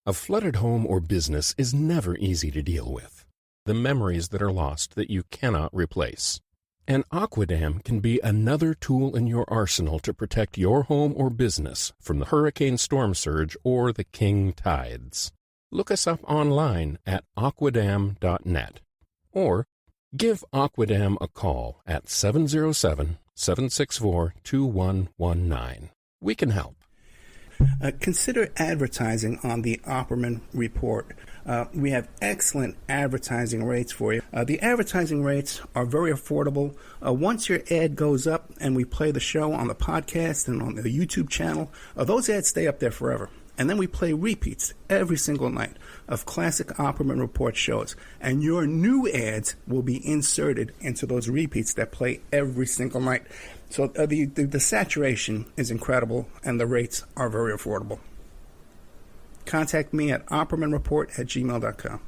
A flooded home or business is never easy to deal with. The memories that are lost that you cannot replace. And Aquadam can be another tool in your arsenal to protect your home or business from the hurricane storm surge or the king tides. Look us up online at aquadam.net or give Aquadam a call at 707-764-2119. We can help. Consider advertising on the Opperman Report. We have excellent advertising rates for you. The advertising rates are very affordable. Once your ad goes up and we play the show on the podcast and on the YouTube channel, those ads stay up there forever. And then we play repeats every single night of classic Opperman Report shows. And your new ads will be inserted into those repeats that play every single night. So the saturation is incredible, and the rates are very affordable. Contact me at oppermanreport@gmail.com.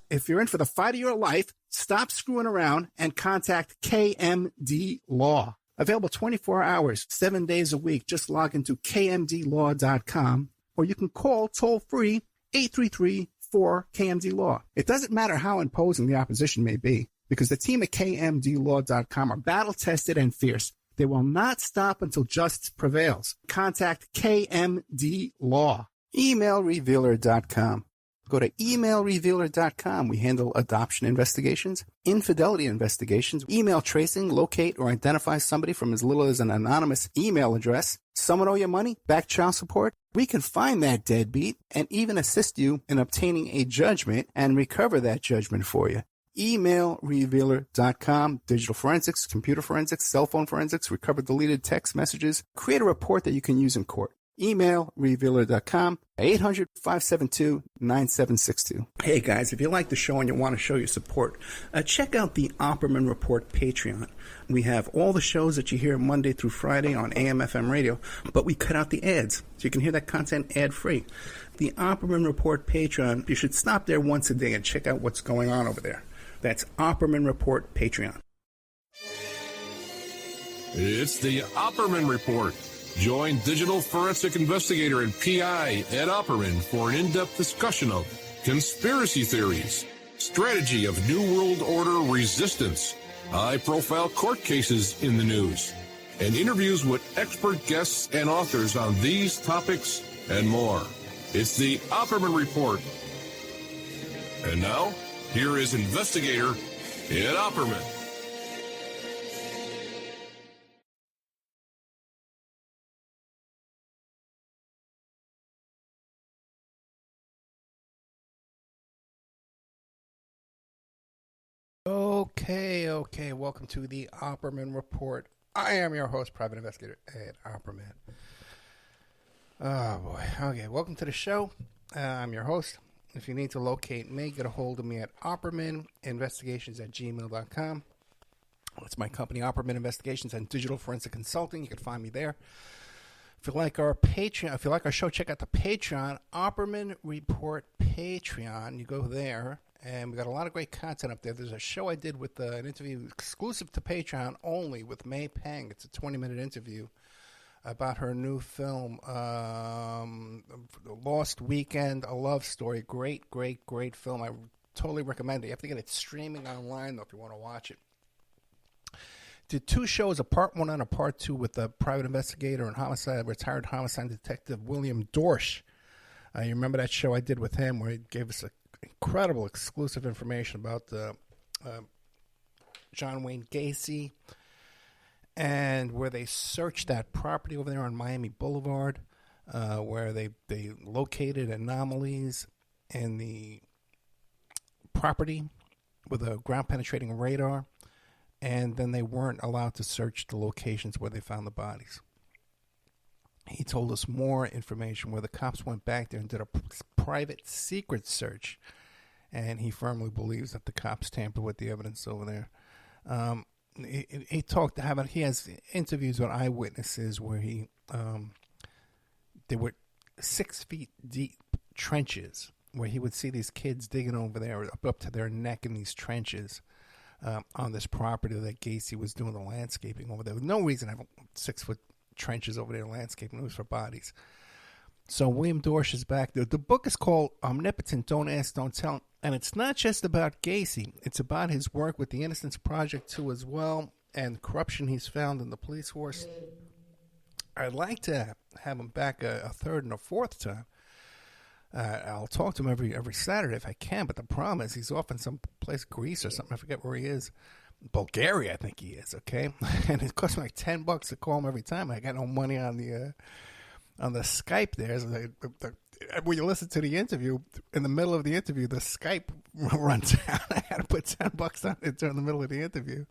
If you're in for the fight of your life, stop screwing around and contact KMD Law. Available 24 hours, 7 days a week. Just log into kmdlaw.com, or you can call toll-free 833-4KMD-LAW. It doesn't matter how imposing the opposition may be, because the team at kmdlaw.com are battle-tested and fierce. They will not stop until justice prevails. Contact KMD Law. Emailrevealer.com. Go to emailrevealer.com. We handle adoption investigations, infidelity investigations, email tracing, locate or identify somebody from as little as an anonymous email address. Someone owe you money? Back child support? We can find that deadbeat and even assist you in obtaining a judgment and recover that judgment for you. Emailrevealer.com. Digital forensics, computer forensics, cell phone forensics, recover deleted text messages. Create a report that you can use in court. Emailrevealer.com, 800-572-9762. Hey guys, if you like the show and you want to show your support, check out the Opperman Report Patreon. We have all the shows that you hear Monday through Friday on AM/FM radio, but we cut out the ads, so you can hear that content ad-free. The Opperman Report Patreon, you should stop there once a day and check out what's going on over there. That's Opperman Report Patreon. It's the Opperman Report. Join digital forensic investigator and PI Ed Opperman for an in-depth discussion of conspiracy theories, strategy of New World Order resistance, high-profile court cases in the news, and interviews with expert guests and authors on these topics and more. It's the Opperman Report. And now, here is investigator Ed Opperman. Okay. Welcome to the Opperman Report. I am your host, Private Investigator Ed Opperman. Oh, boy. Okay, welcome to the show. I'm your host. If you need to locate me, get a hold of me at oppermaninvestigations@gmail.com. It's my company, Opperman Investigations and Digital Forensic Consulting. You can find me there. If you like our Patreon, if you like our show, check out the Patreon, Opperman Report Patreon. You go there, and we got a lot of great content up there. There's a show I did with an interview exclusive to Patreon only with May Pang. It's a 20-minute interview about her new film, Lost Weekend, A Love Story. Great film. I totally recommend it. You have to get it streaming online, though, if you want to watch it. Did two shows, a part one and a part two, with the private investigator and retired homicide detective William Dorsch. You remember that show I did with him where he gave us incredible exclusive information about John Wayne Gacy, and where they searched that property over there on Miami Boulevard, where they located anomalies in the property with a ground-penetrating radar, and then they weren't allowed to search the locations where they found the bodies. He told us more information where the cops went back there and did a private secret search, and he firmly believes that the cops tampered with the evidence over there. He talked about, he has interviews with eyewitnesses where there were 6 feet deep trenches where he would see these kids digging over there up to their neck in these trenches on this property that Gacy was doing the landscaping over there. With no reason to have 6-foot trenches over there landscaping. It was for bodies. So William Dorsch is back. The book is called Omnipotent, Don't Ask, Don't Tell. And it's not just about Gacy. It's about his work with the Innocence Project, too, as well, and corruption he's found in the police force. I'd like to have him back a third and a fourth time. I'll talk to him every Saturday if I can, but the problem is he's off in some place, Greece or something. I forget where he is. Bulgaria, I think he is, okay? And it costs me like $10 to call him every time. I got no money on the Skype there. So when you listen to the interview, in the middle of the interview, the Skype runs out. I had to put $10 on it during the middle of the interview.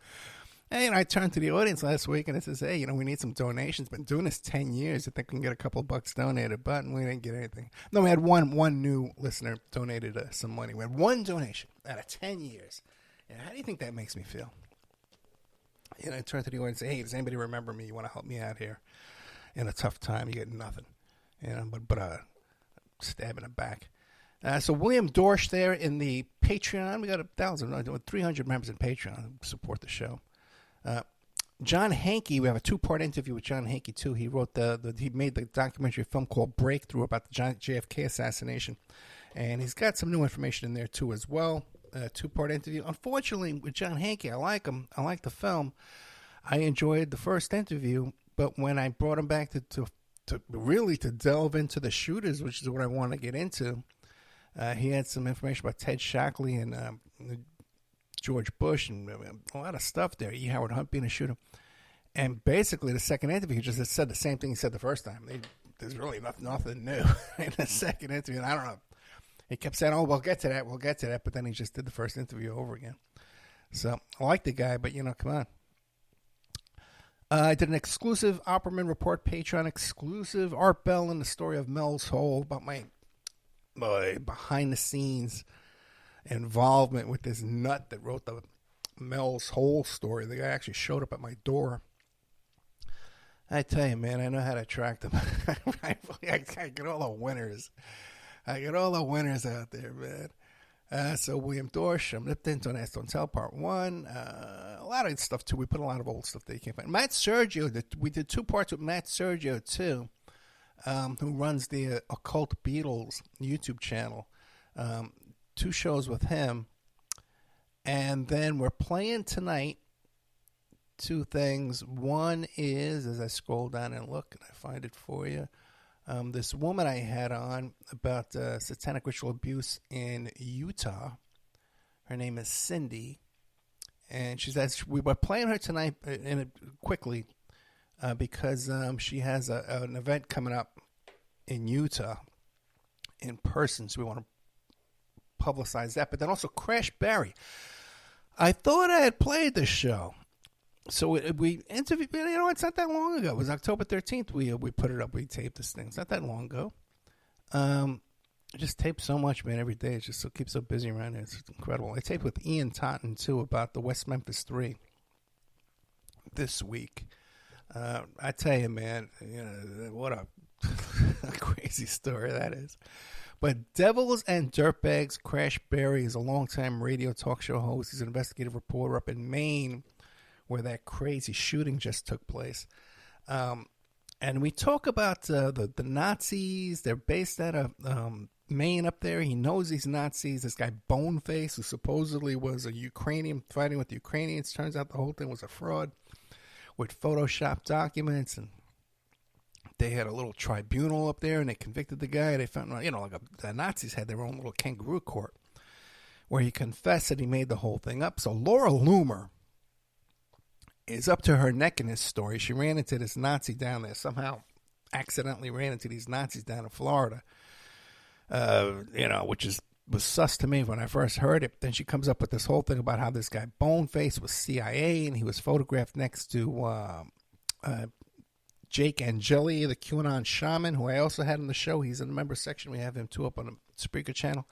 And I turned to the audience last week and it says, hey, we need some donations. Been doing this 10 years. I think we can get a couple of bucks donated, but we didn't get anything. No, we had one new listener donated some money. We had one donation out of 10 years. And how do you think that makes me feel? I turned to the audience and say, hey, does anybody remember me? You want to help me out here in a tough time? You get nothing. But a stab in the back. So William Dorsch there in the Patreon. We got 300 members in Patreon who support the show. John Hankey, we have a 2-part interview with John Hankey too. He wrote he made the documentary film called Breakthrough about the JFK assassination, and he's got some new information in there too as well. 2-part interview. Unfortunately, with John Hankey, I like him. I like the film. I enjoyed the first interview, but when I brought him back to really delve into the shooters, which is what I want to get into, he had some information about Ted Shockley and George Bush and a lot of stuff there. E. Howard Hunt being a shooter. And basically, the second interview, he just said the same thing he said the first time. There's really nothing new in the second interview. And I don't know. He kept saying, oh, we'll get to that. But then he just did the first interview over again. So I like the guy, but, come on. I did an exclusive Opperman Report Patreon exclusive. Art Bell and the story of Mel's Hole, about my behind-the-scenes involvement with this nut that wrote the Mel's Hole story. The guy actually showed up at my door. I tell you, man, I know how to attract them. I get all the winners. I get all the winners out there, man. So William Dorsch, Omnipotent, Don't Ask, Don't Tell, Part 1. A lot of stuff, too. We put a lot of old stuff that you can't find. Matt Sergio, we did 2 parts with Matt Sergio, too, who runs the Occult Beatles YouTube channel. 2 shows with him. And then we're playing tonight 2 things. One is, as I scroll down and look, and I find it for you, this woman I had on about satanic ritual abuse in Utah. Her name is Cindy. And we were playing her tonight quickly because she has an event coming up in Utah in person. So we want to publicize that, but then also Crash Barry. I thought I had played this show, so we interviewed. It's not that long ago. It was October 13th. We put it up. We taped this thing. It's not that long ago. I just tape so much, man, every day. It just keeps so busy around here. It's incredible. I taped with Ian Totten too about the West Memphis 3 this week. I tell you, man, what a crazy story that is. But Devils and Dirtbags, Crash Barry is a longtime radio talk show host. He's an investigative reporter up in Maine where that crazy shooting just took place. And we talk about the Nazis. They're based out of Maine up there. He knows these Nazis. This guy Boneface, who supposedly was a Ukrainian fighting with the Ukrainians. Turns out the whole thing was a fraud with Photoshop documents, and they had a little tribunal up there, and they convicted the guy. They found, the Nazis had their own little kangaroo court where he confessed that he made the whole thing up. So Laura Loomer is up to her neck in this story. She ran into this Nazi down there. Somehow accidentally ran into these Nazis down in Florida, which was sus to me when I first heard it. Then she comes up with this whole thing about how this guy Boneface was CIA, and he was photographed next to Jake Angeli, the QAnon shaman, who I also had in the show. He's in the member section. We have him too up on the Spreaker channel.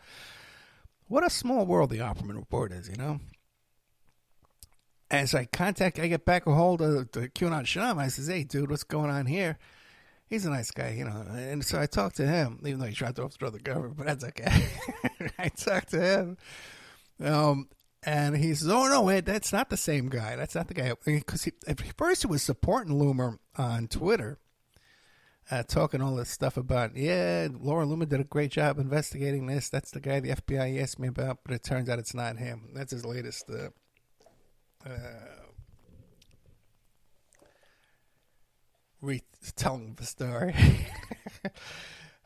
What a small world the Opperman Report is, As I get back a hold of the QAnon shaman, I says, hey, dude, what's going on here? He's a nice guy, And so I talked to him, even though he tried to overthrow the government, but that's okay. I talked to him. And he says, oh, no, wait, that's not the same guy. That's not the guy. Because at first he was supporting Loomer on Twitter. talking all this stuff about, Laura Loomer did a great job investigating this. That's the guy the FBI asked me about, but it turns out it's not him. That's his latest retelling the story.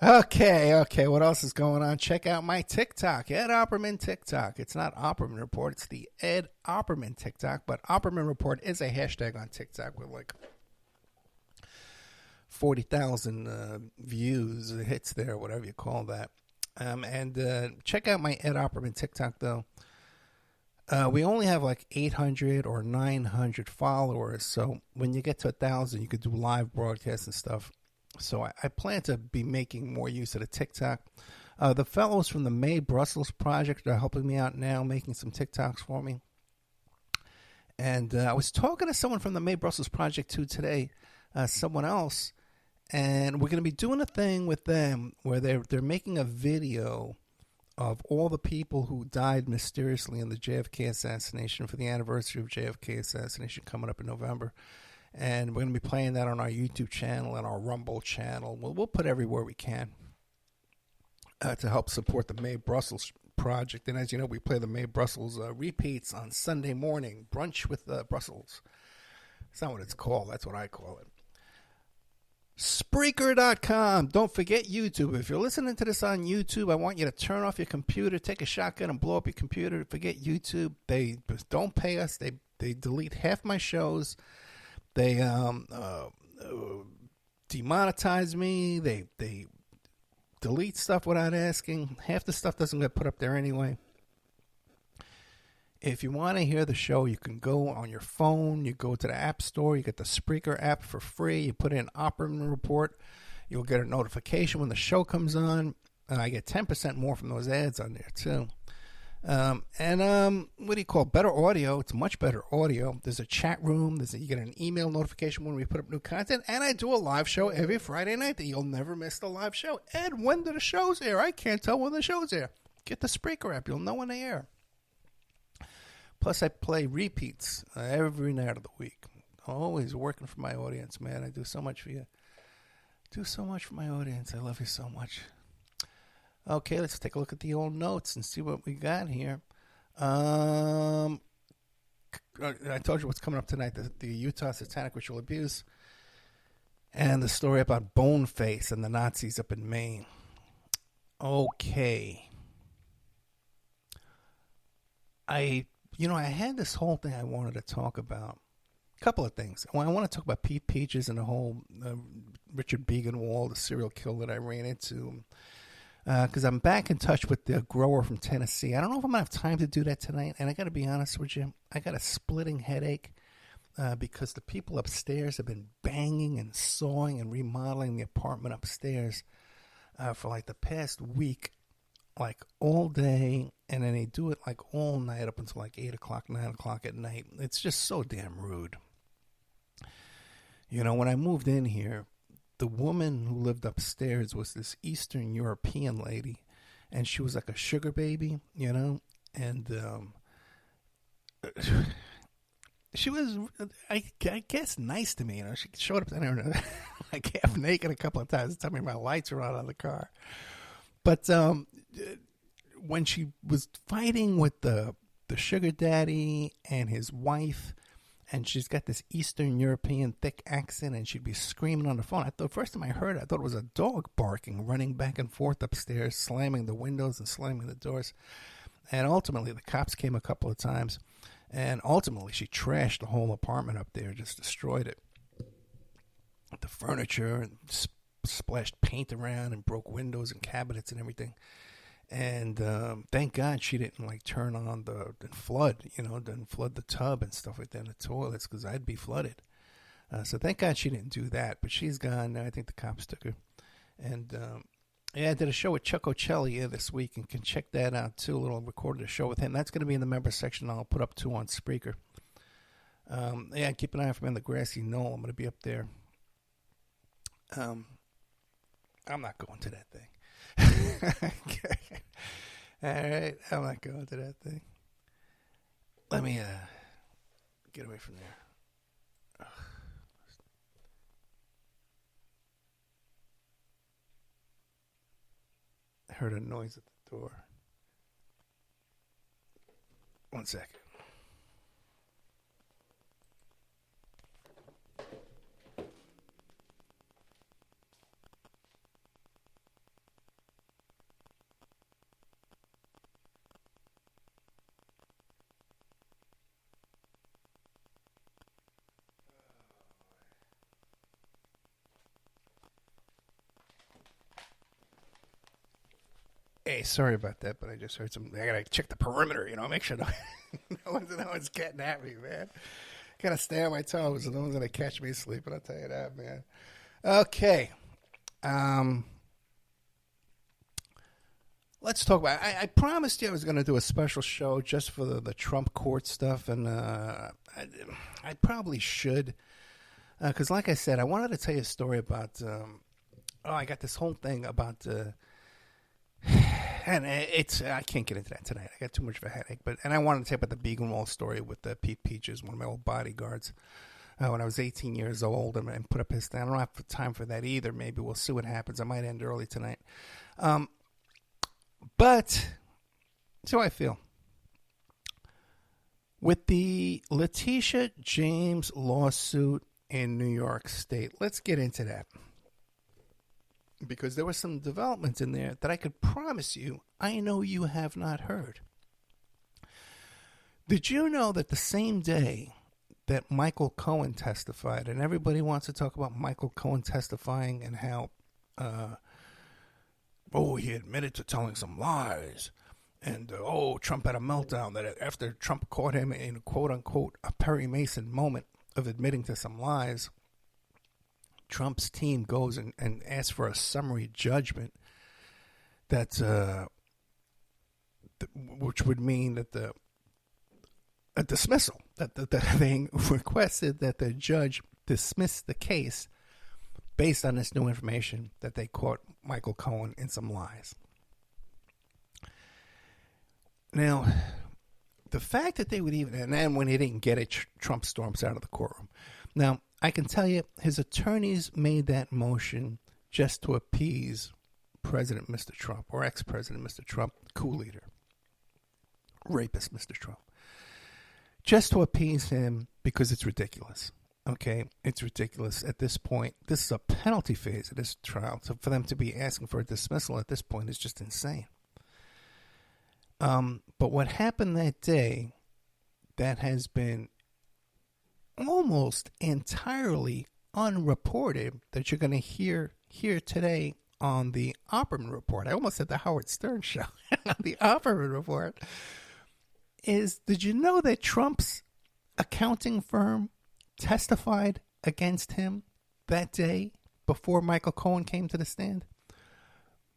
Okay. What else is going on? Check out my TikTok, Ed Opperman TikTok. It's not Opperman Report. It's the Ed Opperman TikTok. But Opperman Report is a hashtag on TikTok with like 40,000 views, hits there, whatever you call that. And check out my Ed Opperman TikTok, though. We only have like 800 or 900 followers. So when you get to 1,000, you could do live broadcasts and stuff. So I plan to be making more use of the TikTok. The fellows from the May Brussels Project are helping me out now, making some TikToks for me. And I was talking to someone from the May Brussels Project too today, someone else, and we're going to be doing a thing with them where they're making a video of all the people who died mysteriously in the JFK assassination for the anniversary of JFK assassination coming up in November. And we're going to be playing that on our YouTube channel and our Rumble channel. We'll put everywhere we can to help support the May Brussels Project. And as you know, we play the May Brussels repeats on Sunday morning, Brunch with Brussels. It's not what it's called. That's what I call it. Spreaker.com. Don't forget YouTube. If you're listening to this on YouTube, I want you to turn off your computer, take a shotgun, and blow up your computer. Forget YouTube. They don't pay us. They delete half my shows. They demonetize me. They delete stuff without asking. Half the stuff doesn't get put up there anyway. If you want to hear the show, you can go on your phone. You go to the App Store. You get the Spreaker app for free. You put in Opperman Report. You'll get a notification when the show comes on. I get 10% more from those ads on there, too. What do you call it? Better audio. It's much better audio. There's a chat room. You get an email notification when we put up new content. And I do a live show every Friday night that you'll never miss the live show. Ed, when do the shows air? I can't tell when the shows air. Get the Spreaker app. You'll know when they air. Plus, I play repeats every night of the week. Always working for my audience, man. I do so much for you. Do so much for my audience. I love you so much. Okay, let's take a look at the old notes and see what we got here. I told you what's coming up tonight, the Utah Satanic Ritual Abuse and the story about Boneface and the Nazis up in Maine. Okay. I had this whole thing I wanted to talk about. A couple of things. I want to talk about Pete Peaches and the whole Richard Begenwald, the serial killer that I ran into. Because I'm back in touch with the grower from Tennessee. I don't know if I'm going to have time to do that tonight. And I got to be honest with you, I got a splitting headache because the people upstairs have been banging and sawing and remodeling the apartment upstairs for like the past week, like all day. And then they do it like all night up until like 8 o'clock, 9 o'clock at night. It's just so damn rude. You know, when I moved in here, the woman who lived upstairs was this Eastern European lady, and she was like a sugar baby, you know, and she was, I guess, nice to me. You know, she showed up there like half naked a couple of times, telling me my lights were on the car. But when she was fighting with the sugar daddy and his wife, and she's got this Eastern European thick accent, and she'd be screaming on the phone. The first time I heard it, I thought it was a dog barking, running back and forth upstairs, slamming the windows and slamming the doors. And ultimately, the cops came a couple of times, and ultimately she trashed the whole apartment up there, just destroyed it. The furniture, and splashed paint around, and broke windows and cabinets and everything. And thank God she didn't like turn on the flood, you know, didn't flood the tub and stuff like that in the toilets, because I'd be flooded. So thank God she didn't do that. But she's gone now. I think the cops took her. And I did a show with Chuck Ocelli this week, and can check that out too. Recorded a show with him. That's going to be in the member section. I'll put up 2 on Spreaker. Keep an eye out for me on the Grassy Knoll. I'm going to be up there. I'm not going to that thing. Okay. All right, I'm not going to that thing. Let me get away from there. heard a noise at the door. One second. Hey, sorry about that, but I just heard some. I gotta check the perimeter, make sure no one's getting at me, man. Gotta stay on my toes, so no one's gonna catch me sleeping. I'll tell you that, man. Okay, let's talk about. I promised you I was gonna do a special show just for the Trump court stuff, and I probably should, because like I said, I wanted to tell you a story about. I got this whole thing about. And I can't get into that tonight. I got too much of a headache. And I wanted to tell you about the Beagle Mall story with Pete Peaches, one of my old bodyguards, when I was 18 years old, and put up his thing. I don't have time for that either. Maybe we'll see what happens. I might end early tonight. But that's how I feel. With the Letitia James lawsuit in New York State, let's get into that. Because there were some developments in there that I could promise you I know you have not heard. Did you know that the same day that Michael Cohen testified, and everybody wants to talk about Michael Cohen testifying and how, he admitted to telling some lies, and, Trump had a meltdown, that after Trump caught him in, quote-unquote, a Perry Mason moment of admitting to some lies, Trump's team goes and asks for a summary judgment that, which would mean that a dismissal, that they requested that the judge dismiss the case based on this new information that they caught Michael Cohen in some lies. Now, the fact that they would even, and then when he didn't get it, Trump storms out of the courtroom. Now, I can tell you, his attorneys made that motion just to appease President Mr. Trump, or ex-President Mr. Trump, coup leader, rapist Mr. Trump. Just to appease him because it's ridiculous. Okay? It's ridiculous at this point. This is a penalty phase of this trial. So for them to be asking for a dismissal at this point is just insane. But what happened that day that has been almost entirely unreported, that you're going to hear here today on the Opperman Report. I almost said the Howard Stern show. The Opperman Report is, did you know that Trump's accounting firm testified against him that day before Michael Cohen came to the stand?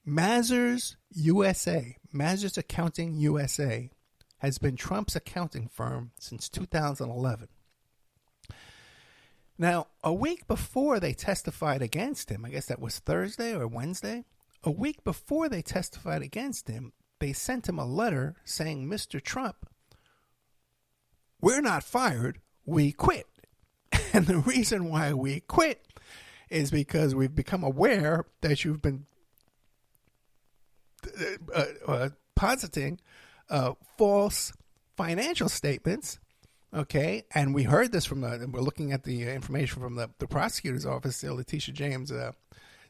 Mazars USA, Mazars Accounting USA, has been Trump's accounting firm since 2011. Now, a week before they testified against him, I guess that was Thursday or Wednesday, a week before they testified against him, they sent him a letter saying, Mr. Trump, we're not fired, we quit. And the reason why we quit is because we've become aware that you've been positing false financial statements. Okay, and we heard this from, we're looking at the information from the prosecutor's office, Letitia James,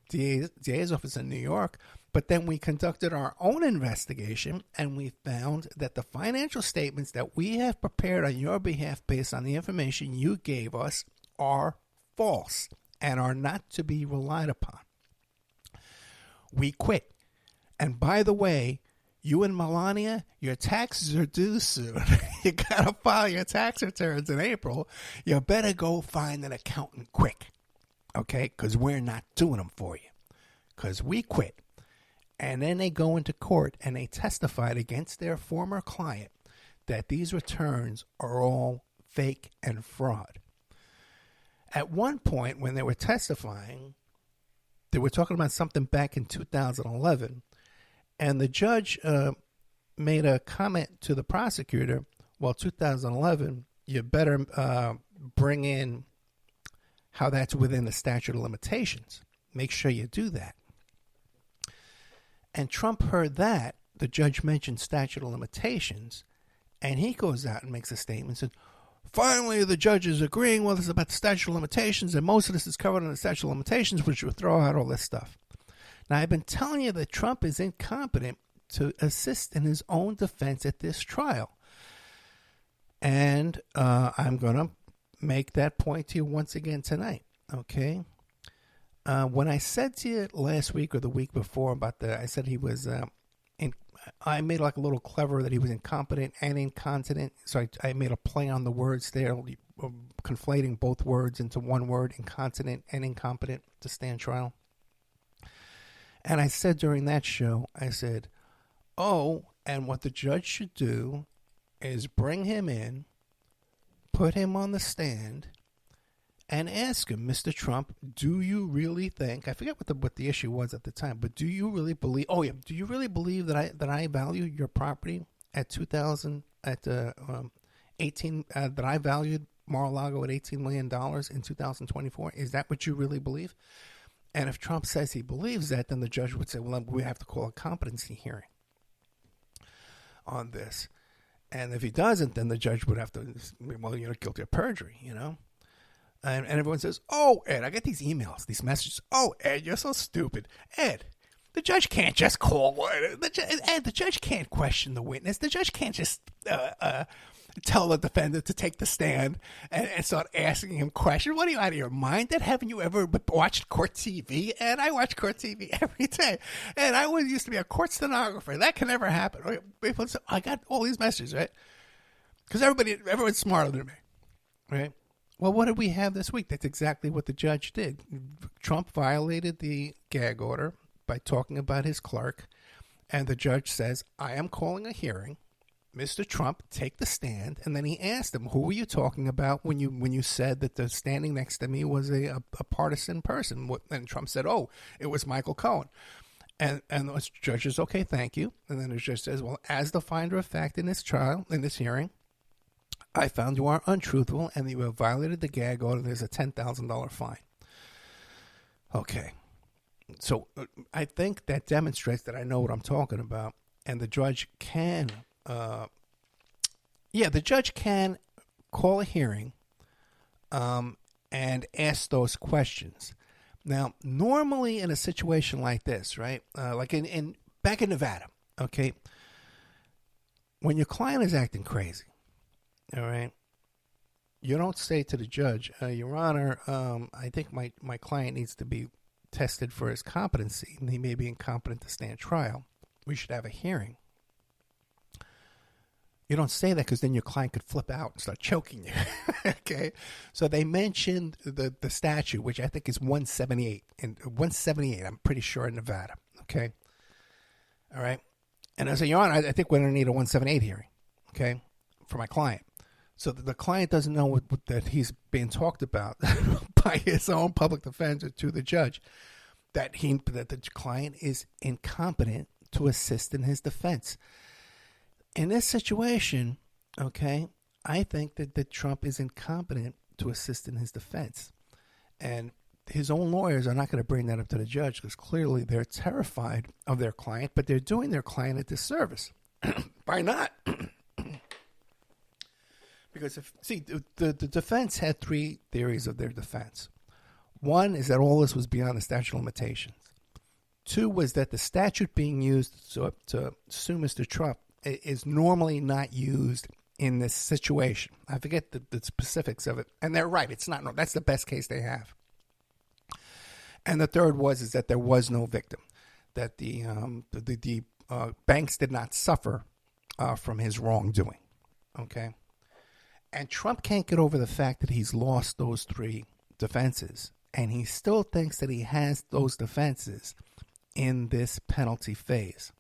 DA's office in New York. But then we conducted our own investigation, and we found that the financial statements that we have prepared on your behalf based on the information you gave us are false and are not to be relied upon. We quit. And by the way, you and Melania, your taxes are due soon. You got to file your tax returns in April. You better go find an accountant quick, okay? Because we're not doing them for you. Because we quit. And then they go into court and they testified against their former client that these returns are all fake and fraud. At one point, when they were testifying, they were talking about something back in 2011, and the judge made a comment to the prosecutor, well, 2011, you better bring in how that's within the statute of limitations. Make sure you do that. And Trump heard that. The judge mentioned statute of limitations, and he goes out and makes a statement and said, finally, the judge is agreeing with us about the statute of limitations, and most of this is covered in the statute of limitations, which will throw out all this stuff. Now, I've been telling you that Trump is incompetent to assist in his own defense at this trial. And I'm going to make that point to you once again tonight, okay? When I said to you last week or the week before I said he was, I made like a little clever that he was incompetent and incontinent. So I made a play on the words there, conflating both words into one word, incontinent and incompetent, to stand trial. And I said during that show, I said, oh, and what the judge should do is bring him in, put him on the stand, and ask him, Mr. Trump, do you really think, I forget what the issue was at the time, but do you really believe, do you really believe that I value your property at 18, that I valued Mar-a-Lago at $18 million in 2024? Is that what you really believe? And if Trump says he believes that, then the judge would say, well, we have to call a competency hearing on this. And if he doesn't, then the judge would have to, well, you're guilty of perjury, you know? And everyone says, oh, Ed, I get these emails, these messages. Oh, Ed, you're so stupid. Ed, the judge can't just call. Ed, the judge can't question the witness. The judge can't just tell the defendant to take the stand and start asking him questions. What are you, out of your mind? Haven't you ever watched court TV? And I watch court TV every day. And I used to be a court stenographer. That can never happen. I got all these messages, right? Because everyone's smarter than me, right? Well, what did we have this week? That's exactly what the judge did. Trump violated the gag order by talking about his clerk, and the judge says, I am calling a hearing. Mr. Trump, take the stand. And then he asked him, who were you talking about when you said that the standing next to me was a partisan person? And Trump said, oh, it was Michael Cohen. And the judge says, okay, thank you. And then the judge says, well, as the finder of fact in this hearing, I found you are untruthful and you have violated the gag order. There's a $10,000 fine. Okay. So I think that demonstrates that I know what I'm talking about. And the judge can, the judge can call a hearing and ask those questions. Now, normally in a situation like this, right, like back in Nevada, okay, when your client is acting crazy, all right, you don't say to the judge, Your Honor, I think my client needs to be tested for his competency, and he may be incompetent to stand trial. We should have a hearing. You don't say that because then your client could flip out and start choking you. Okay? So they mentioned the statute, which I think is 178. And 178, I'm pretty sure, in Nevada. Okay? All right? And I say, Your Honor, I think we're going to need a 178 hearing. Okay? For my client. So that the client doesn't know that he's being talked about by his own public defender to the judge. That the client is incompetent to assist in his defense. In this situation, okay, I think that Trump is incompetent to assist in his defense. And his own lawyers are not going to bring that up to the judge because clearly they're terrified of their client, but they're doing their client a disservice by not. Because, the defense had three theories of their defense. One is that all this was beyond the statute of limitations. Two was that the statute being used to sue Mr. Trump is normally not used in this situation. I forget the specifics of it. And they're right. It's not. That's the best case they have. And the third is that there was no victim. That the banks did not suffer from his wrongdoing. Okay? And Trump can't get over the fact that he's lost those three defenses. And he still thinks that he has those defenses in this penalty phase.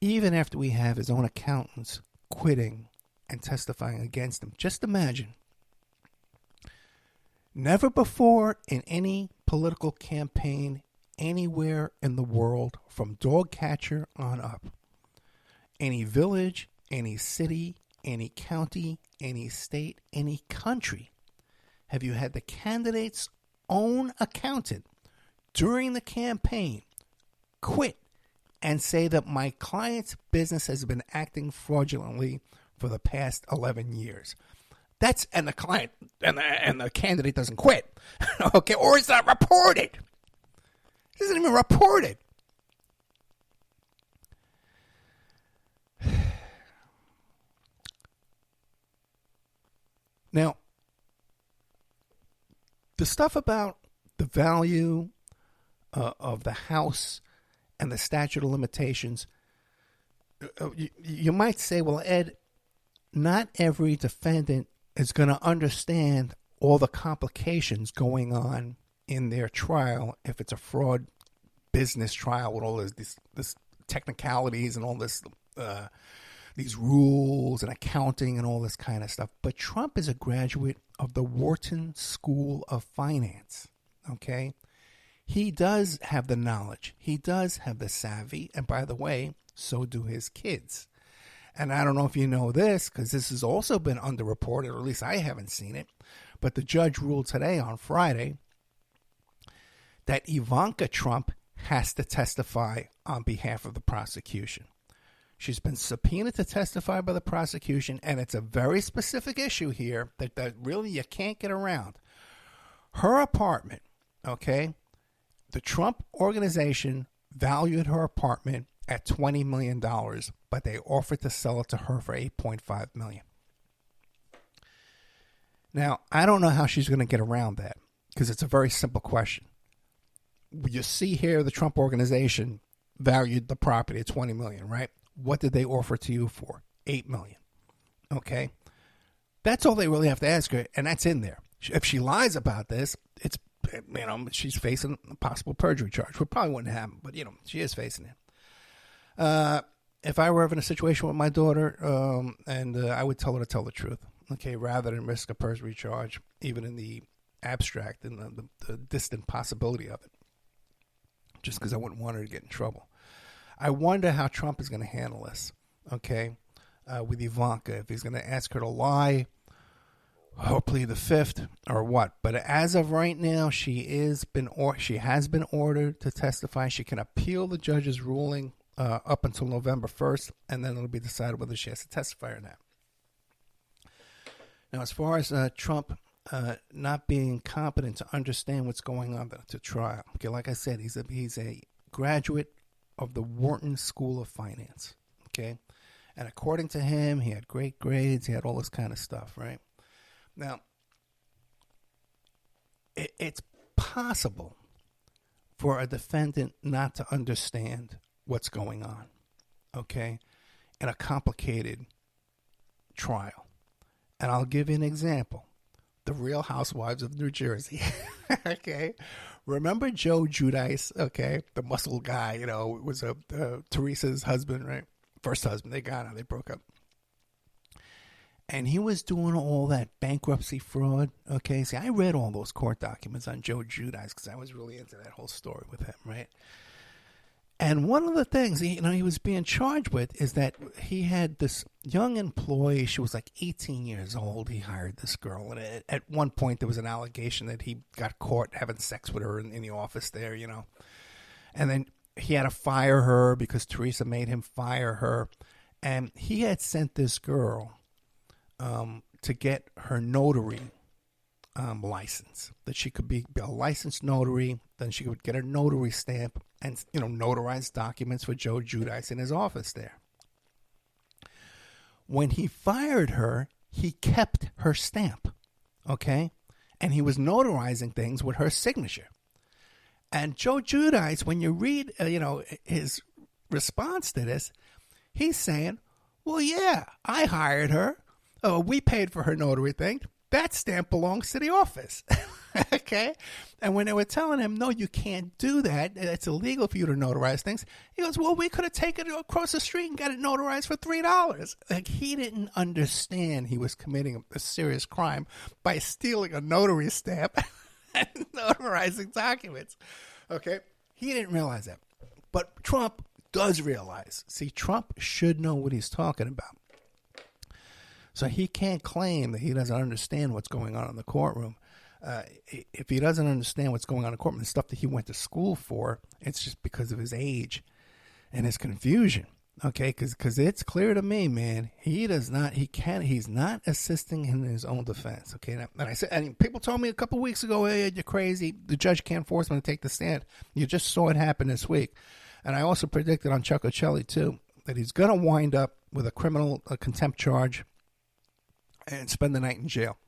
Even after we have his own accountants quitting and testifying against him. Just imagine. Never before in any political campaign anywhere in the world, from dog catcher on up, any village, any city, any county, any state, any country, have you had the candidate's own accountant during the campaign quit and say that my client's business has been acting fraudulently for the past 11 years. And the client and the candidate doesn't quit. Okay, or it's not reported. It isn't even reported. Now, the stuff about the value of the house and the statute of limitations, you might say, well, Ed, not every defendant is going to understand all the complications going on in their trial if it's a fraud business trial with all this technicalities and all this these rules and accounting and all this kind of stuff. But Trump is a graduate of the Wharton School of Finance, okay? He does have the knowledge. He does have the savvy. And by the way, so do his kids. And I don't know if you know this, because this has also been underreported, or at least I haven't seen it. But the judge ruled today on Friday that Ivanka Trump has to testify on behalf of the prosecution. She's been subpoenaed to testify by the prosecution, and it's a very specific issue here that really you can't get around. Her apartment, okay, the Trump organization valued her apartment at $20 million, but they offered to sell it to her for $8.5 million. Now, I don't know how she's going to get around that, because it's a very simple question. You see here the Trump organization valued the property at $20 million, right? What did they offer to you for? $8 million. Okay? That's all they really have to ask her, and that's in there. If she lies about this, it's, she's facing a possible perjury charge. Which probably wouldn't happen, but, she is facing it. If I were ever in a situation with my daughter, I would tell her to tell the truth, okay, rather than risk a perjury charge, even in the abstract and the distant possibility of it, just because I wouldn't want her to get in trouble. I wonder how Trump is going to handle this, okay, with Ivanka, if he's going to ask her to lie, hopefully the 5th, or what. But as of right now, she has been ordered to testify. She can appeal the judge's ruling up until November 1st, and then it'll be decided whether she has to testify or not. Now, as far as Trump not being competent to understand what's going on to trial, okay, like I said, he's a graduate of the Wharton School of Finance, okay? And according to him, he had great grades, he had all this kind of stuff, right? Now, it's possible for a defendant not to understand what's going on, okay, in a complicated trial. And I'll give you an example. The Real Housewives of New Jersey, okay? Remember Joe Giudice, okay? The muscle guy, was Teresa's husband, right? First husband. They got out, they broke up. And he was doing all that bankruptcy fraud, okay? See, I read all those court documents on Joe Giudice because I was really into that whole story with him, right? And one of the things he was being charged with is that he had this young employee. She was like 18 years old. He hired this girl. And at one point, there was an allegation that he got caught having sex with her in the office there, And then he had to fire her because Teresa made him fire her. And he had sent this girl to get her notary license, that she could be a licensed notary. Then she would get a notary stamp and, notarize documents for Joe Giudice in his office there. When he fired her, he kept her stamp, okay? And he was notarizing things with her signature. And Joe Giudice, when you read, his response to this, he's saying, well, yeah, I hired her. Oh, we paid for her notary thing. That stamp belongs to the office. Okay? And when they were telling him, no, you can't do that, it's illegal for you to notarize things, he goes, well, we could have taken it across the street and got it notarized for $3. Like, he didn't understand he was committing a serious crime by stealing a notary stamp and notarizing documents. Okay? He didn't realize that. But Trump does realize. See, Trump should know what he's talking about. So he can't claim that he doesn't understand what's going on in the courtroom. if he doesn't understand what's going on in court, the stuff that he went to school for, it's just because of his age and his confusion. Okay, because it's clear to me, man, he's not assisting in his own defense. Okay, and people told me a couple weeks ago, hey, you're crazy. The judge can't force him to take the stand. You just saw it happen this week. And I also predicted on Chuck Ocelli, too, that he's going to wind up with a criminal contempt charge and spend the night in jail.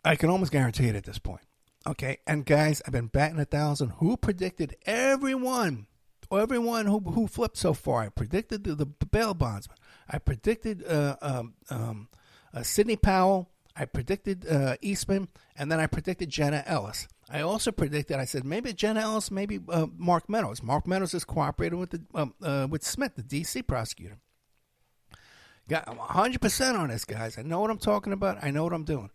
I can almost guarantee it at this point. Okay, and guys, I've been batting 1,000. Who predicted everyone who flipped so far? I predicted the bail bondsman. I predicted Sidney Powell. I predicted Eastman, and then I predicted Jenna Ellis. I also predicted, I said, maybe Jenna Ellis, maybe Mark Meadows. Mark Meadows is cooperating with Smith, the D.C. prosecutor. Got 100% on this, guys. I know what I'm talking about. I know what I'm doing.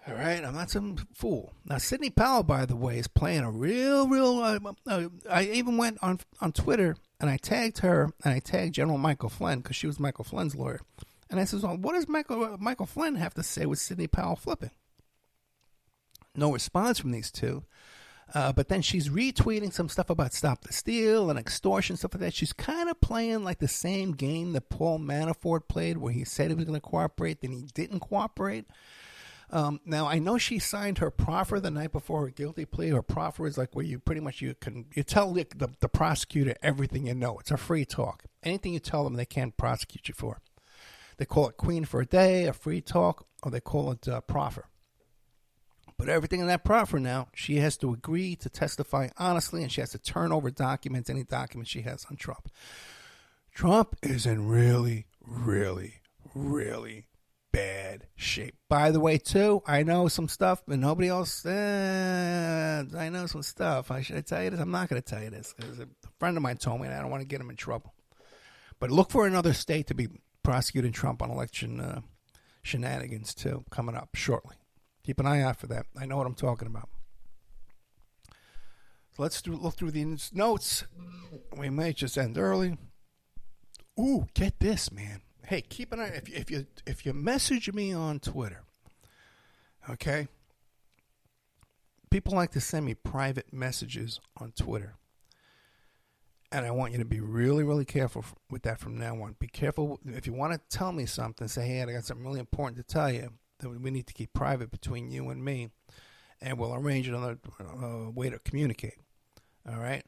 All right, I'm not some fool. Now, Sidney Powell, by the way, is playing a real. I even went on Twitter and I tagged her and I tagged General Michael Flynn because she was Michael Flynn's lawyer. And I said, well, what does Michael Flynn have to say with Sidney Powell flipping? No response from these two. But then she's retweeting some stuff about Stop the Steal and extortion, stuff like that. She's kind of playing like the same game that Paul Manafort played where he said he was going to cooperate, then he didn't cooperate. Now, I know she signed her proffer the night before her guilty plea. Her proffer is like where you pretty much you tell the prosecutor everything you know. It's a free talk. Anything you tell them, they can't prosecute you for. They call it Queen for a Day, a free talk, or they call it proffer. But everything in that proffer now, she has to agree to testify honestly, and she has to turn over documents, any documents she has on Trump. Trump is in really, really, really bad shape. By the way, too, I know some stuff, but nobody else. I know some stuff. Should I tell you this? I'm not going to tell you this because a friend of mine told me, and I don't want to get him in trouble. But look for another state to be prosecuting Trump on election shenanigans, too, coming up shortly. Keep an eye out for that. I know what I'm talking about. So let's look through these notes. We may just end early. Ooh, get this, man. Hey, keep an eye. If you message me on Twitter, okay? People like to send me private messages on Twitter. And I want you to be really, really careful with that from now on. Be careful. If you want to tell me something, say, hey, I got something really important to tell you that we need to keep private between you and me, and we'll arrange another way to communicate. All right?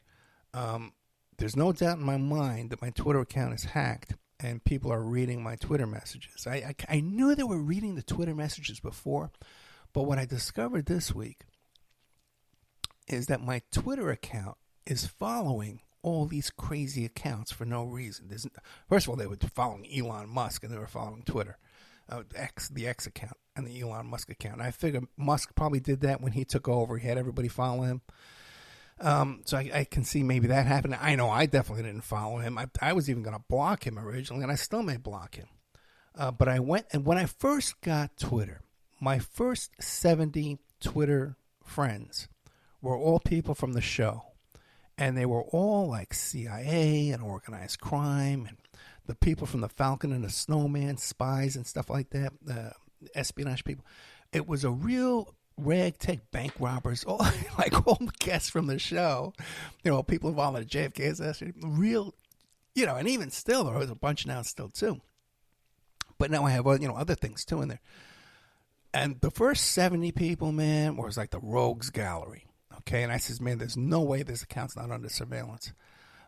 There's no doubt in my mind that my Twitter account is hacked, and people are reading my Twitter messages. I knew they were reading the Twitter messages before, but what I discovered this week is that my Twitter account is following all these crazy accounts for no reason. First of all, they were following Elon Musk, and they were following Twitter. The X account and the Elon Musk account. I figure Musk probably did that when he took over. He had everybody follow him. So I can see maybe that happened. I know I definitely didn't follow him. I was even going to block him originally, and I still may block him. But I went, and when I first got Twitter, my first 70 Twitter friends were all people from the show. And they were all like CIA and organized crime and the people from the Falcon and the Snowman, spies and stuff like that, espionage people. It was a real ragtag bank robbers, all the guests from the show, people involved in the JFK assassination, real, and even still, there was a bunch now still too. But now I have, other things too in there. And the first 70 people, man, was like the rogues gallery. Okay, and I says, man, there's no way this account's not under surveillance.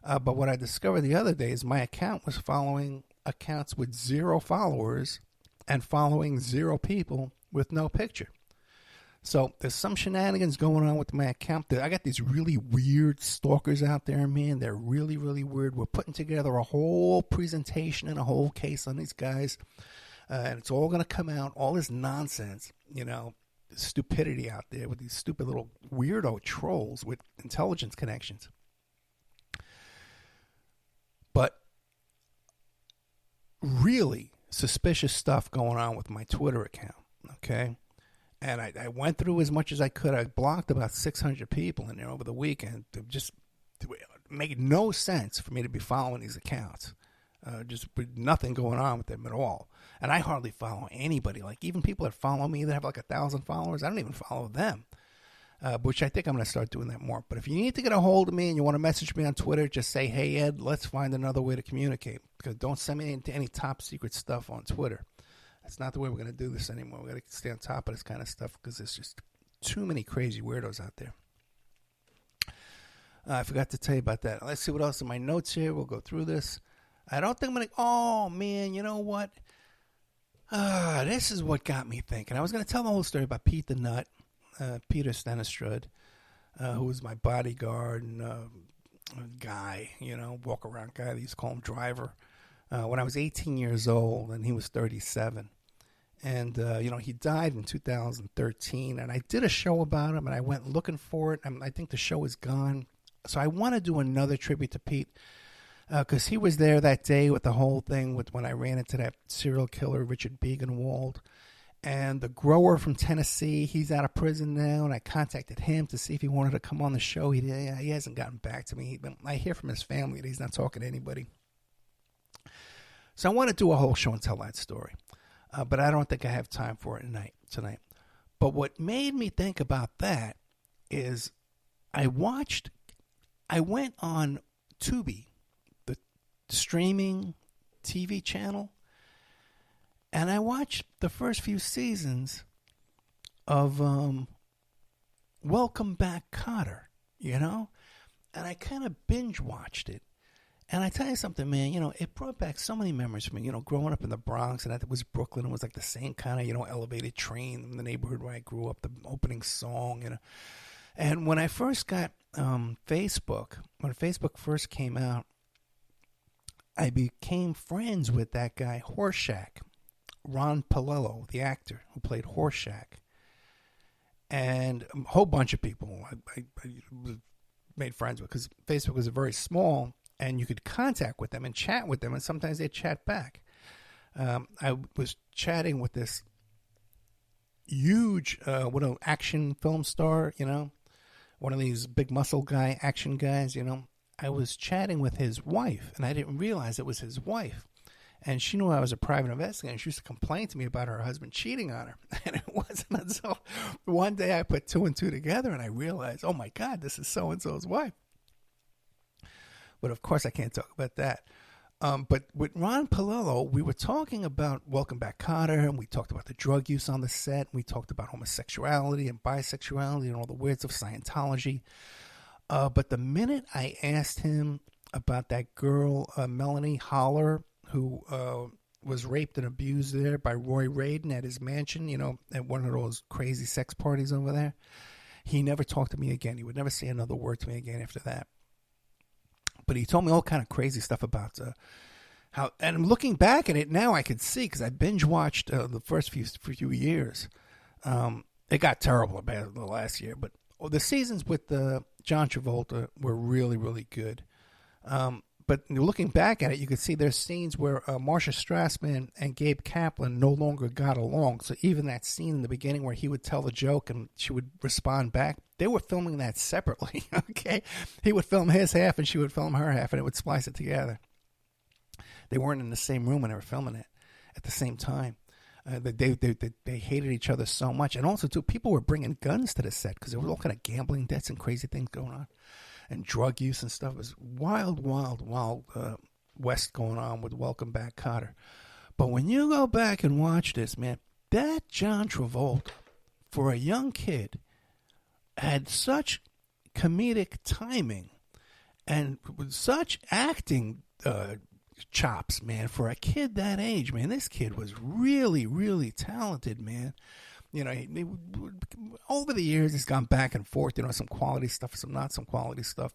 But what I discovered the other day is my account was following accounts with 0 followers and following 0 people with no picture. So there's some shenanigans going on with my account. I got these really weird stalkers out there, man. They're really, really weird. We're putting together a whole presentation and a whole case on these guys. And it's all going to come out, all this nonsense, stupidity out there with these stupid little weirdo trolls with intelligence connections. But really suspicious stuff going on with my Twitter account, okay? And I went through as much as I could. I blocked about 600 people in there over the weekend. It made no sense for me to be following these accounts. just with nothing going on with them at all. And I hardly follow anybody. Like, even people that follow me that have like 1,000 followers, I don't even follow them. Which I think I'm going to start doing that more. But if you need to get a hold of me and you want to message me on Twitter, just say, hey, Ed, let's find another way to communicate. Because don't send me into any top secret stuff on Twitter. That's not the way we're going to do this anymore. We've got to stay on top of this kind of stuff because there's just too many crazy weirdos out there. I forgot to tell you about that. Let's see what else in my notes here. We'll go through this. I don't think I'm going to... Oh, man, you know what? This is what got me thinking. I was going to tell the whole story about Pete the Nut. Peter Stenistrud, who was my bodyguard and guy, walk around guy. They used to call him Driver. When I was 18 years old and he was 37. And, he died in 2013. And I did a show about him and I went looking for it. I think the show is gone. So I want to do another tribute to Pete because he was there that day with the whole thing with when I ran into that serial killer, Richard Biegenwald. And the grower from Tennessee, he's out of prison now, and I contacted him to see if he wanted to come on the show. He hasn't gotten back to me. I hear from his family that he's not talking to anybody. So I want to do a whole show and tell that story. But I don't think I have time for it tonight. But what made me think about that is I went on Tubi, the streaming TV channel, and I watched the first few seasons of Welcome Back, Kotter, and I kind of binge watched it. And I tell you something, man, it brought back so many memories for me, growing up in the Bronx, and it was Brooklyn. It was like the same kind of, elevated train in the neighborhood where I grew up, the opening song, And when I first got Facebook, when Facebook first came out, I became friends with that guy, Horshack. Ron Palillo, the actor who played Horshack, and a whole bunch of people I made friends with because Facebook was very small and you could contact with them and chat with them, and sometimes they'd chat back. I was chatting with this huge, action film star, one of these big muscle guy, action guys, I was chatting with his wife, and I didn't realize it was his wife. And she knew I was a private investigator, and she used to complain to me about her husband cheating on her. And it wasn't until one day I put two and two together, and I realized, oh, my God, this is so-and-so's wife. But, of course, I can't talk about that. But with Ron Palillo, we were talking about Welcome Back, Kotter, and we talked about the drug use on the set. And we talked about homosexuality and bisexuality and all the weirds of Scientology. But the minute I asked him about that girl, Melanie Holler, who was raped and abused there by Roy Radin at his mansion, at one of those crazy sex parties over there. He never talked to me again. He would never say another word to me again after that. But he told me all kind of crazy stuff about how, and I'm looking back at it now, I could see, because I binge watched the first few years. It got terrible about the last year, but the seasons with John Travolta were really, really good. But looking back at it, you could see there's scenes where Marcia Strassman and Gabe Kaplan no longer got along. So even that scene in the beginning where he would tell the joke and she would respond back, they were filming that separately, okay? He would film his half and she would film her half, and it would splice it together. They weren't in the same room when they were filming it at the same time. They hated each other so much. And also, too, people were bringing guns to the set because there was all kind of gambling debts and crazy things going on. And drug use and stuff. It was wild west going on with Welcome Back, Kotter. But when you go back and watch this, man, that John Travolta, for a young kid, had such comedic timing and such acting chops, man, for a kid that age, man. This kid was really, really talented, man. He, over the years, he's gone back and forth, some quality stuff, some not some quality stuff.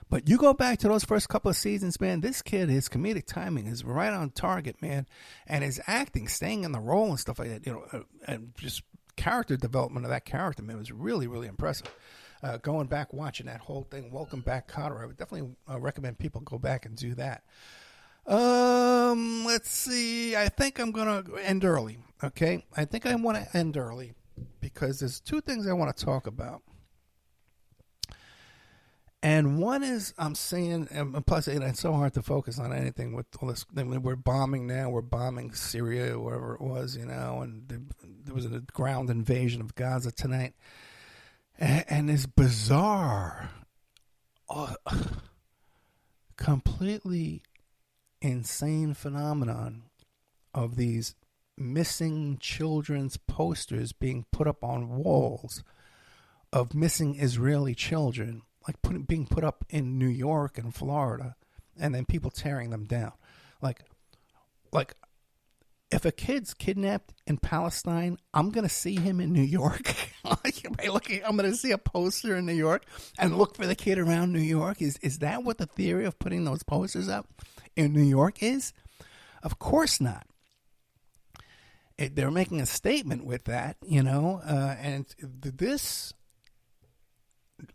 But you go back to those first couple of seasons, man, this kid, his comedic timing is right on target, man. And his acting, staying in the role and stuff like that, and just character development of that character, man, was really, really impressive. Going back, watching that whole thing, Welcome Back, Kotter, I would definitely recommend people go back and do that. Let's see. I think I'm going to end early. Okay. I think I want to end early because there's two things I want to talk about. And one is, I'm saying, and plus it's so hard to focus on anything with all this. I mean, we're bombing now. We're bombing Syria, wherever it was, and there was a ground invasion of Gaza tonight. And this bizarre, completely insane phenomenon of these missing children's posters being put up on walls of missing Israeli children, like being put up in New York and Florida, and then people tearing them down. Like if a kid's kidnapped in Palestine, I'm going to see him in New York. I'm going to see a poster in New York and look for the kid around New York. Is that what the theory of putting those posters up in New York is? Of course not. They're making a statement with that, and this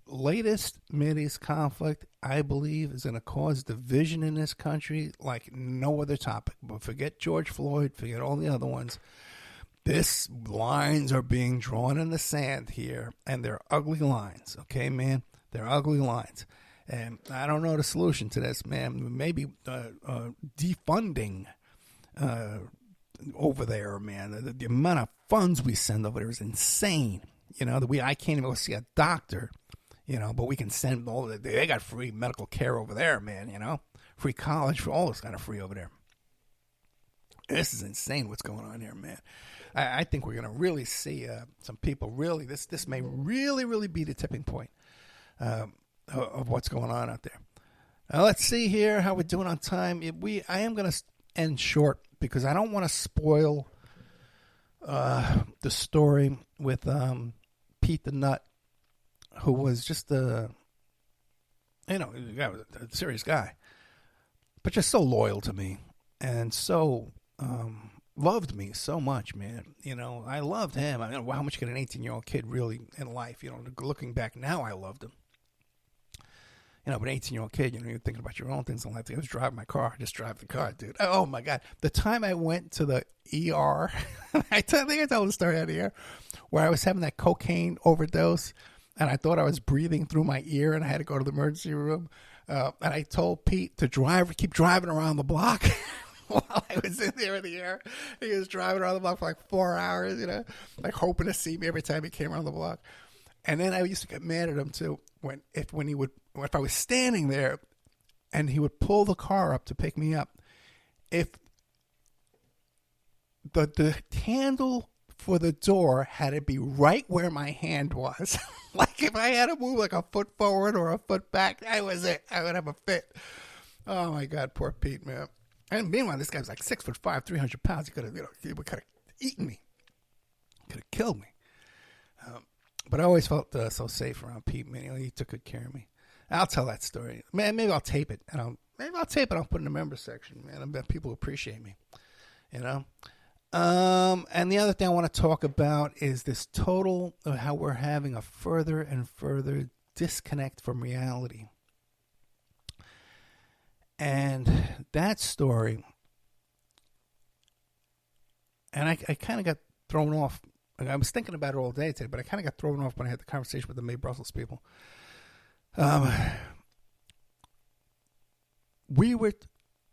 latest Mideast conflict, I believe, is going to cause division in this country like no other topic. But forget George Floyd, forget all the other ones. This lines are being drawn in the sand here, and they're ugly lines, okay, man? They're ugly lines. And I don't know the solution to this, man. Maybe defunding over there, man. The amount of funds we send over there is insane. I can't even go see a doctor, but we can send all the, they got free medical care over there, man, free college, for all this kind of free over there. This is insane what's going on here, man. I think we're going to really see some people really, this may really, really be the tipping point of what's going on out there. Now, let's see here how we're doing on time. I am going to end short because I don't want to spoil the story with Pete the Nut, who was just a serious guy, but just so loyal to me and so loved me so much, man. I loved him. I don't know how much can an 18-year-old kid really in life, looking back now, I loved him. But an 18-year-old kid, you're thinking about your own things in life. I was driving my car. Just drive the car, dude. Oh, my God. The time I went to the ER, I think I told the story out here, where I was having that cocaine overdose, and I thought I was breathing through my ear, and I had to go to the emergency room. And I told Pete to keep driving around the block while I was in there in the air. He was driving around the block for like 4 hours, like hoping to see me every time he came around the block. And then I used to get mad at him, too, if I was standing there and he would pull the car up to pick me up, if the handle for the door had to be right where my hand was. Like if I had to move like a foot forward or a foot back, that was it. I would have a fit. Oh my God, poor Pete, man. And meanwhile, this guy was like 6'5", 300 pounds. He could have, he could have eaten me. Could have killed me. But I always felt so safe around Pete, man. He took good care of me. I'll tell that story, man. Maybe I'll tape it, and I'll put it in the members section, man. I bet people appreciate me, And the other thing I want to talk about is this total of how we're having a further and further disconnect from reality. And that story, and I kind of got thrown off. I was thinking about it all day today, but I kind of got thrown off when I had the conversation with the May Brussels people. We were,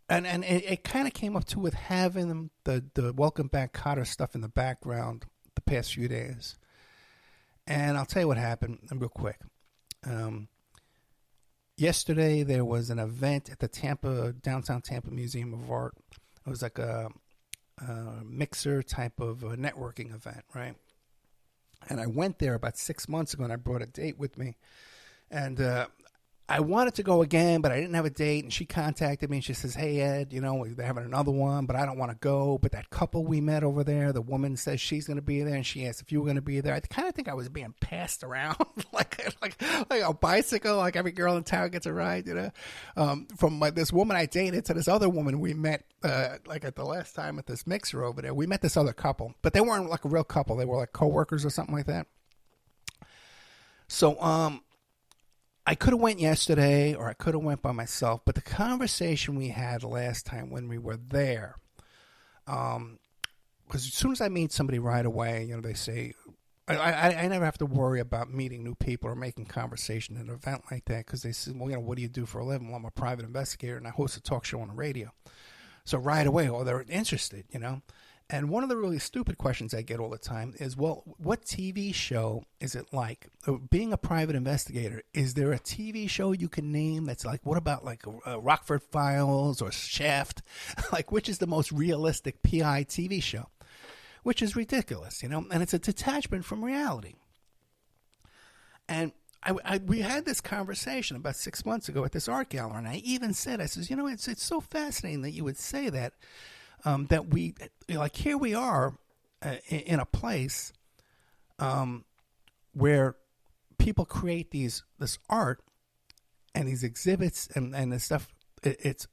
and it kind of came up too with having the Welcome Back Kotter stuff in the background the past few days. And I'll tell you what happened real quick. Yesterday there was an event at the downtown Tampa Museum of Art. It was like a mixer type of networking event, right? And I went there about 6 months ago, and I brought a date with me. And I wanted to go again, but I didn't have a date. And she contacted me, and she says, "Hey, Ed, they're having another one, but I don't want to go. But that couple we met over there, the woman says she's going to be there, and she asked if you were going to be there." I kind of think I was being passed around like a bicycle, like every girl in town gets a ride, from this woman I dated to this other woman we met, like at the last time at this mixer over there. We met this other couple, but they weren't like a real couple. They were like coworkers or something like that. So, I could have went yesterday, or I could have went by myself, but the conversation we had last time when we were there, because as soon as I meet somebody right away, they say, I never have to worry about meeting new people or making conversation at an event like that because they say, well, what do you do for a living? Well, I'm a private investigator and I host a talk show on the radio. So right away, they're interested, And one of the really stupid questions I get all the time is, well, what TV show is it like? Being a private investigator, is there a TV show you can name that's like, what about like Rockford Files or Shaft? Like, which is the most realistic PI TV show? Which is ridiculous, and it's a detachment from reality. And we had this conversation about 6 months ago at this art gallery, and I even said, I says, it's so fascinating that you would say that, that we, like, here we are in a place where people create this art and these exhibits and this stuff. It's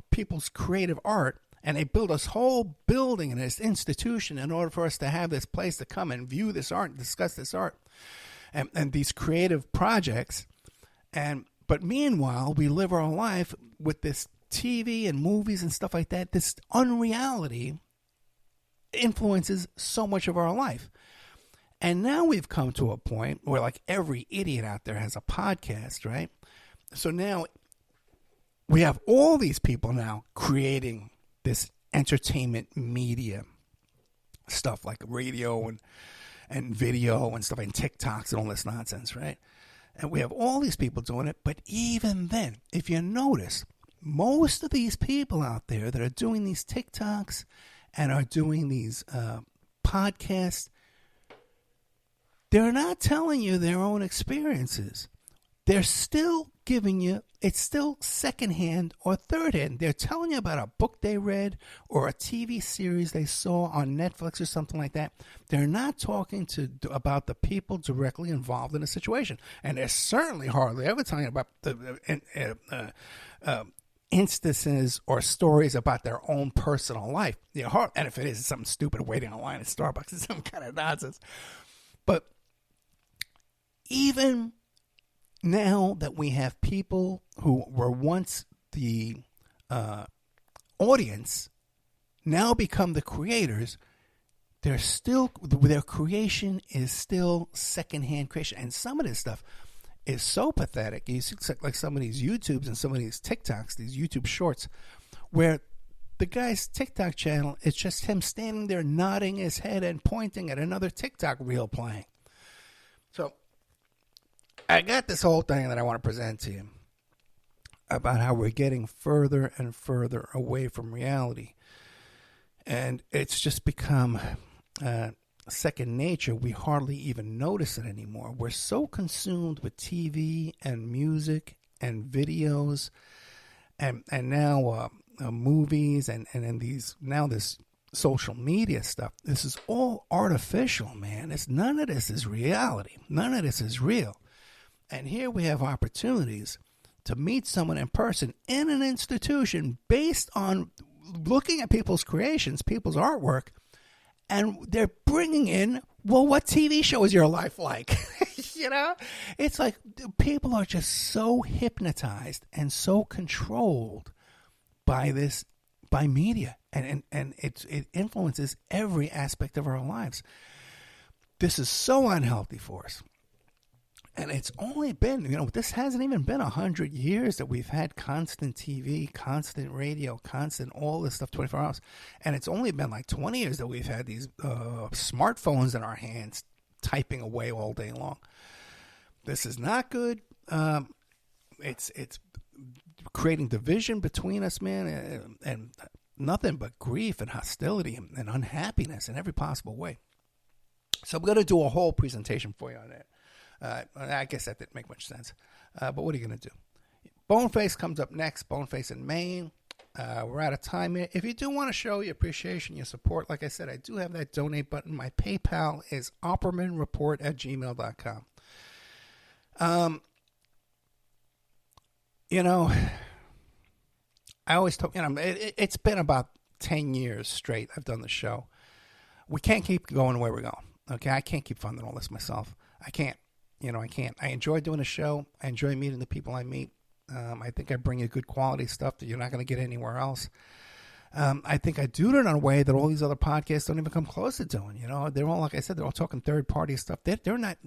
people's creative art. And they build this whole building and this institution in order for us to have this place to come and view this art and discuss this art and these creative projects. But meanwhile, we live our life with this TV and movies and stuff like that. This unreality influences so much of our life. And now we've come to a point where, like, every idiot out there has a podcast, right? So now we have all these people now creating this entertainment media stuff like radio and video and stuff and TikToks and all this nonsense, right? And we have all these people doing it. But even then, if you notice, most of these people out there that are doing these TikToks and are doing these podcasts, they're not telling you their own experiences. They're still giving you, it's still secondhand or thirdhand. They're telling you about a book they read or a TV series they saw on Netflix or something like that. They're not talking about the people directly involved in the situation. And they're certainly hardly ever telling you about the instances or stories about their own personal life. And if it is, it's something stupid, waiting in line at Starbucks, it's some kind of nonsense. But even now that we have people who were once the audience now become the creators, their creation is still secondhand creation. And some of this stuff is so pathetic. You see, like some of these YouTubes and some of these TikToks, these YouTube shorts, where the guy's TikTok channel is just him standing there nodding his head and pointing at another TikTok reel playing. So I got this whole thing that I want to present to you about how we're getting further and further away from reality. And it's just become second nature. We hardly even notice it anymore. We're so consumed with TV and music and videos and now movies and this social media stuff. This is all artificial, man. None of this is reality. None of this is real. And here we have opportunities to meet someone in person in an institution based on looking at people's creations, people's artwork, and they're bringing in, well, what TV show is your life like? It's like people are just so hypnotized and so controlled by media, and it influences every aspect of our lives. This is so unhealthy for us. And it's only been, this hasn't even been 100 years that we've had constant TV, constant radio, constant all this stuff 24 hours. And it's only been like 20 years that we've had these smartphones in our hands typing away all day long. This is not good. It's creating division between us, man, and nothing but grief and hostility and unhappiness in every possible way. So I'm going to do a whole presentation for you on that. I guess that didn't make much sense. But what are you going to do? Boneface comes up next. Boneface in Maine. We're out of time here. If you do want to show your appreciation, your support, like I said, I do have that donate button. My PayPal is oppermanreport@gmail.com. I always talk, it's been about 10 years straight I've done the show. We can't keep going the way we're going. Okay, I can't keep funding all this myself. I can't. I can't. I enjoy doing a show. I enjoy meeting the people I meet. I think I bring you good quality stuff that you're not going to get anywhere else. I think I do it in a way that all these other podcasts don't even come close to doing. You know, they're all, like I said, they're all talking third-party stuff. They're not.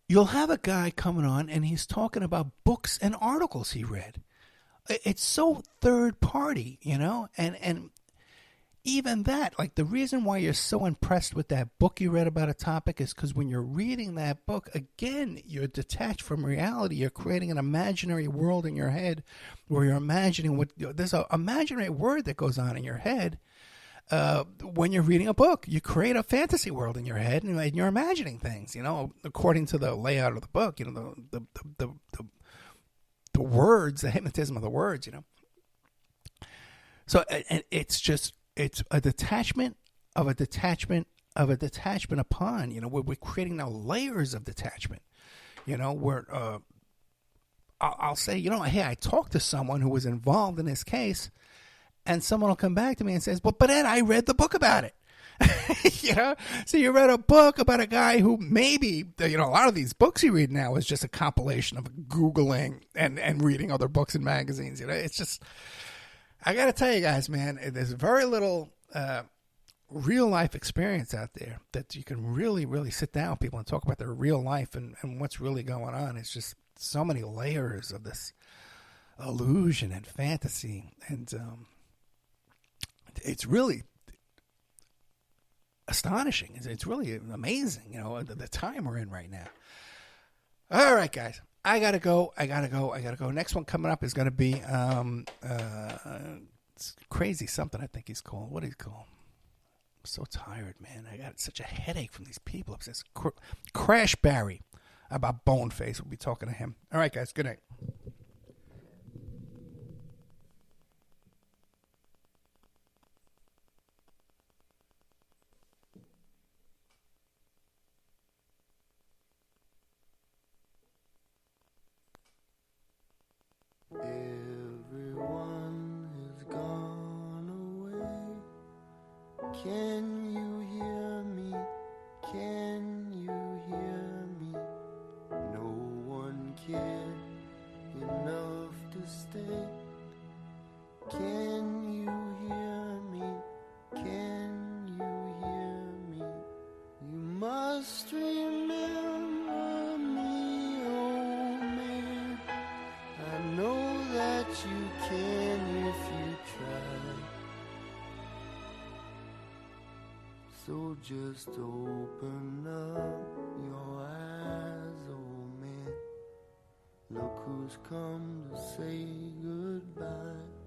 You'll have a guy coming on and he's talking about books and articles he read. It's so third-party, you know, and even that, like the reason why you're so impressed with that book you read about a topic is because when you're reading that book, again, you're detached from reality. You're creating an imaginary world in your head where you're imagining there's an imaginary word that goes on in your head when you're reading a book. You create a fantasy world in your head and you're imagining things, you know, according to the layout of the book, you know, the words, the hypnotism of the words, you know. So it's a detachment of a detachment of a detachment upon, you know, we're creating now layers of detachment, you know, where I'll say, you know, hey, I talked to someone who was involved in this case, and someone will come back to me and says, but Ed, I read the book about it. You know, so you read a book about a guy who maybe, you know, a lot of these books you read now is just a compilation of Googling and reading other books and magazines. You know, it's just, I got to tell you guys, man, there's very little real life experience out there that you can really, really sit down with people and talk about their real life and what's really going on. It's just so many layers of this illusion and fantasy. And it's really astonishing. It's really amazing, you know, the time we're in right now. All right, guys. I gotta go. Next one coming up is gonna be it's crazy something. I think he's called. What is he called? I'm so tired, man. I got such a headache from these people. It says Crash Barry about Boneface. We'll be talking to him. All right, guys. Good night. Everyone has gone away. Can you hear me? Can you hear me? No one cared enough to stay. Can you hear me? Can you hear me? You must remember me, oh man. I know that you can if you try. So just open up your eyes, oh man. Look who's come to say goodbye.